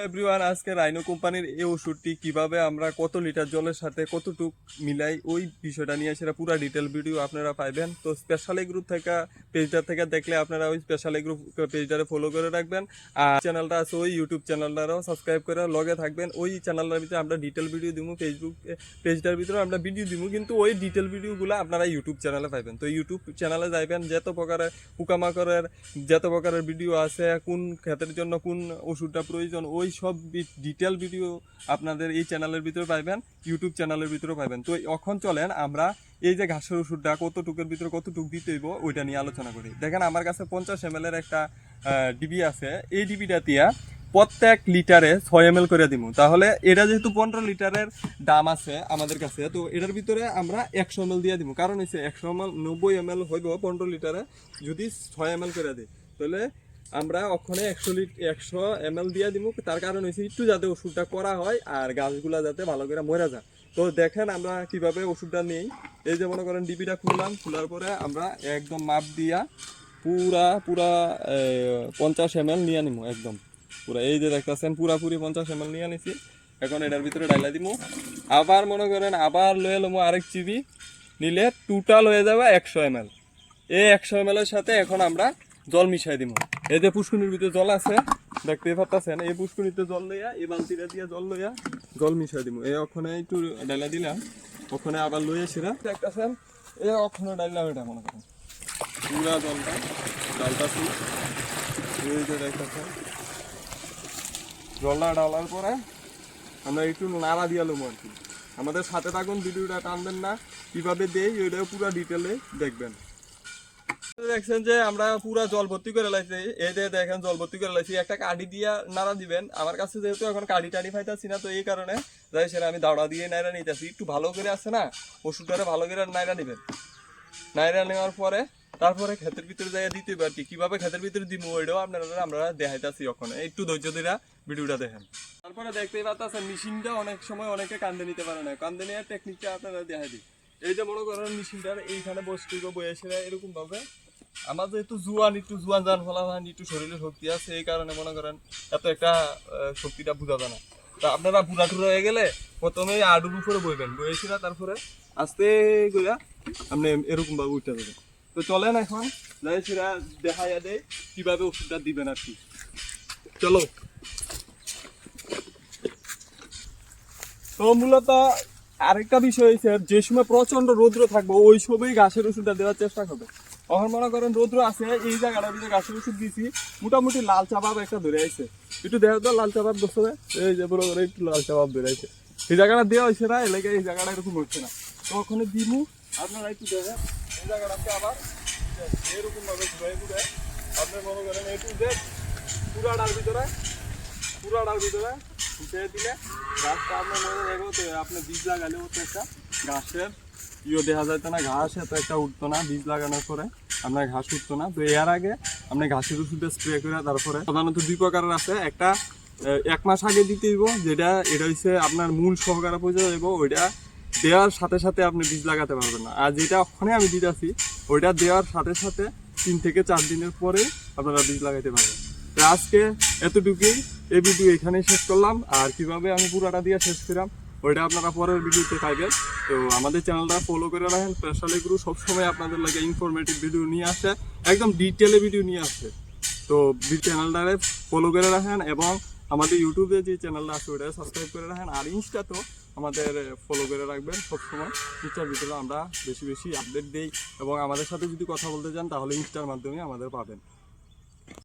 Everyone, আজকে rhino কোম্পানির এই ওষুধটি কিভাবে আমরা কত লিটার জলের সাথে কতটুক মিলাই ওই বিষয়টা নিয়ে সেটা পুরো ডিটেল ভিডিও আপনারা পাইবেন। তো স্পেশাল এই গ্রুপ থেকে পেজটা থেকে দেখলে আপনারা ওই স্পেশাল এই গ্রুপ পেজটারে ফলো করে রাখবেন। আর চ্যানেলটা আছে ওই ইউটিউব চ্যানেলটারও সাবস্ক্রাইব করে লগে থাকবেন। ওই চ্যানেলটার ভিতরে আমরা ডিটেল ভিডিও দিব, ফেসবুক পেজটার ভিতরে আমরা ভিডিও দিব, কিন্তু ওই ডিটেল ভিডিওগুলো আপনারা ইউটিউব চ্যানেলে পাইবেন। তো ইউটিউব চ্যানেলে যাইবেন, যত প্রকারের পোকামাকড়ের যত প্রকারের ভিডিও আছে, কোন ক্ষেতের জন্য কোন ওষুধটা প্রয়োজন, ওই সব ডিটেল ভিডিও আপনাদের এই চ্যানেলের ভিতরে পাইবেন, ইউটিউব চ্যানেলের ভিতরে পাইবেন। তো এখন চলেন আমরা এই যে ঘাসের ওষুধটা কতটুকের ভিতরে কতটুক দিতে হইব ওইটা নিয়ে আলোচনা করি। দেখেন আমার কাছে 50 ml এর একটা ডিবি আছে। এই ডিবিটা দিয়া প্রত্যেক লিটারে 6 ml করে দিব। তাহলে এটা যেহেতু 15 লিটারের দাম আছে আমাদের কাছে, তো এটার ভিতরে আমরা 100 ml দিয়ে দিব। কারণ হচ্ছে 100 ml 90 ml হইব 15 লিটারে, যদি 6 ml করে দিই তাহলে আমরা ওখানে 100 ml দিয়ে দিব। তার কারণ হচ্ছে একটু যাতে ওষুধটা করা হয় আর গাছগুলা যাতে ভালো করে মরে যায়। তো দেখেন আমরা কিভাবে ওষুধটা নিই। এই যে মনে করেন ডিবিটা খুললাম, খোলার পরে আমরা একদম মাপ দিয়া পুরা 50 ml নিয়ে নিব একদম পুরা। এই যে দেখতেছেন পুরাপুরি 50 ml নিয়ে নিছি। এখন এটার ভিতরে ডাইলা দিব। আবার মনে করেন আবার লয়ে লমো আরেক চিবি, নিলে টোটাল হয়ে যাবে 100 ml। এই 100 ml এর সাথে এখন আমরা জল মিশাই দিব। এই যে পুষ্কুনির ভিতরে জল আছে দেখতে পাচ্ছেন, এই পুষ্কুনিতে জল লইয়া এই বালতিটা দিয়ে জল লইয়া জল মিশাই দিব। এই ওখানে একটু ডাইলা দিলাম, ওখানে আবার লইয়া সেরা দেখতেছেন এই ওখানে ডাইলাম। এটা মনে করেন পুরা জলটা ডালতাছি। এই যে দেখতেছেন জলটা ডালার পরে আমরা একটু নাড়া দিয়ে লমো আর কি। আমাদের সাথে থাকুন, ভিডিওটা টানবেন না, কিভাবে দেই ওইটাও পুরো ডিটেলে দেখবেন। দেখছেন যে আমরা পুরা জল ভর্তি করে লাইছি। এই যে দেখেন জল ভর্তি করে লাইছি। একটা কাঠি দিয়ে নাড়া দিবেন। আমার কাছে যেহেতু এখন কাঠি টাড়ি পাইতাছি না, তো এই কারণে যাই সেটা আমি দাওড়া দিয়ে নাইরা নিতেছি। একটু ভালো করে আছে না ওষুধটা, ভালো করে নাইরা নিবেন। নাইরা নেওয়ার পরে তারপরে ক্ষেতের ভিতরে যাই দিতে হবে আর কি। কিভাবে ক্ষেতের ভিতরে দিব ওইটাও আপনারা আমরা দেখাইতেছি। ওখানে একটু ধৈর্য ধরে ভিডিওটা দেখেন। তারপরে দেখতেই পাচ্ছেন মেশিনটা অনেক সময় অনেকে কান্দে নিতে পারে না, কান্দে নেওয়ার টেকনিকটা আপনারা দেখাই দিই। এই যে মনে করেন মেশিনটার এইখানে বসতে বসে এরকম ভাবে আমার যেহেতু একটু জুয়ান জান ফলা হয়, একটু শরীরে শক্তি আছে, এই কারণে মনে করেন এত একটা শক্তিটা বোঝা যায় না। তা আপনারা বুড়া টুরা হয়ে গেলে প্রথমে আডুর উপরে বইবেন, বইয়েছিলা তারপরে আস্তে করে আপনি এরকম ভাবে উঠতে যাবেন। তো চলেন এখন যাই সেটা দেখাইয়া দেয় কিভাবে ওষুধটা দিবেন আর কি। চলো। তো মূলত আরেকটা বিষয় হয়েছে, যে সময় প্রচন্ড রৌদ্র থাকবো ওই সময় ঘাসের ওষুধটা দেওয়ার চেষ্টা করবে। এখন মনে করেন রৌদ্র আছে, এই জায়গাটার ভিতরে ঘাসের ওষুধ দিয়েছি, মোটামুটি লাল চাপাব একটা ধরে আইছে। একটু দেখা তো লাল চাপাব বসে, এই যে বড় করে একটু লাল চাপাব ধরে আইছে। এই জায়গাটা দেওয়া হয়েছে না, এলাকায় এই জায়গাটা এরকম হচ্ছে না। তো ওখানে দিমু, আপনারা একটু দেখেন এই জায়গাটাকে আবার এরকম ভাবে ঘুরে ঘুরে আপনার মনে করেন একটু যে পুরাটার ভিতরে উঠে দিলে গাছটা আপনার মনে এগোতে আপনি বীজ লাগালেও তো একটা ঘাসের দেখা যাইতো না, ঘাস এত একটা উঠতো না। বীজ লাগানোর পরে আপনার ঘাস উঠতো না। তো এর আগে আপনি ঘাসের ওষুধে স্প্রে করে তারপরে সাধারণত 2 প্রকারের আছে। একটা 1 মাস আগে দিতে হইব, এটা হচ্ছে আপনার মূল সহকারে পৌঁছে যাইব। ওইটা দেওয়ার সাথে সাথে আপনি বীজ লাগাতে পারবেন না। আর যেটা ওখানে আমি দিতেছি ওইটা দেওয়ার সাথে সাথে 3 থেকে 4 দিনের পরে আপনারা বীজ লাগাইতে পারবেন। তো আজকে এতটুকুই, এই ভিডিও এখানেই শেষ করলাম। আর কিভাবে আমি পুরাটা দিয়ে শেষ করলাম ওইটা আপনারা পরের ভিডিওতে পাইবেন। তো আমাদের চ্যানেলটা ফলো করে রাখেন। স্পেশালি গুরু সবসময় আপনাদের লাগে ইনফরমেটিভ ভিডিও নিয়ে আসে, একদম ডিটেলে ভিডিও নিয়ে আসে। তো চ্যানেলটারে ফলো করে রাখেন এবং আমাদের ইউটিউবে যে চ্যানেলটা আছে ওইটা সাবস্ক্রাইব করে রাখেন। আর ইনস্টাতেও আমাদের ফলো করে রাখবেন। সবসময় ইনস্টার ভিতরে আমরা বেশি বেশি আপডেট দিই এবং আমাদের সাথে যদি কথা বলতে চান তাহলে ইনস্টার মাধ্যমে আমাদের পাবেন।